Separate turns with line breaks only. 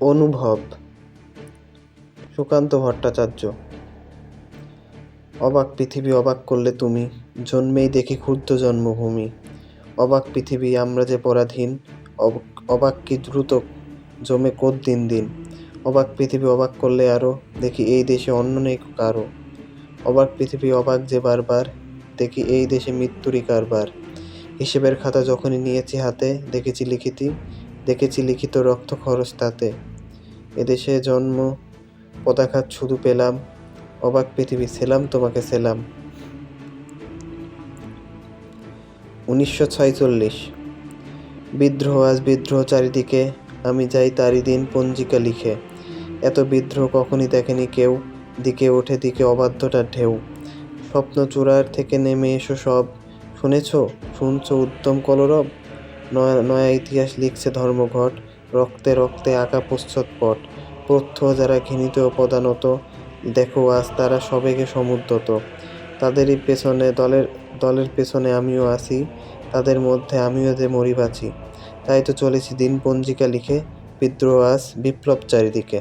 অনুভব, সুকান্ত ভট্টাচার্য। অবাক পৃথিবী অবাক করলে তুমি, জন্মেই দেখি ক্ষুদ্র জন্মভূমি। অবাক পৃথিবী আমরা যে পরাধীন, অবাক কি দ্রুত জমে দিন দিন। অবাক পৃথিবী অবাক করলে আরো, দেখি এই দেশে অন্য নেই কারো। অবাক পৃথিবী অবাক যে বারবার, দেখি এই দেশে মৃত্যুরই কারবার। হিসেবের খাতা যখনই নিয়েছি হাতে, দেখেছি লিখিত রক্ত খরচ তাতে। এদেশে জন্ম পদাঘাত শুধু পেলাম, অবাক পৃথিবী সেলাম তোমাকে সেলাম। 1946। বিদ্রোহ আজ বিদ্রোহ চারিদিকে, আমি যাই তারই দিন পঞ্জিকা লিখে। এত বিদ্রোহ কখনই দেখেনি কেউ, দিকে ওঠে দিকে অবাধ্যতার ঢেউ। স্বপ্ন চূড়ার থেকে নেমে এসো সব, শুনছো উদ্যম কলরব। নয়া ইতিহাস লিখছে ধর্মঘট, রক্তে রক্তে আঁকা প্রচ্ছদপট। প্রত্যহ যারা ঘৃণিত ও পদানত, দেখো আজ তারা সবেগে সমুদ্রত। তাদেরই পেছনে দলের পেছনে আমিও আছি, তাদের মধ্যে আমিও যে মরি বাঁচি। তাই তো চলেছি দিন পঞ্জিকা লিখে, বিদ্রোহ আজ বিপ্লব চারিদিকে।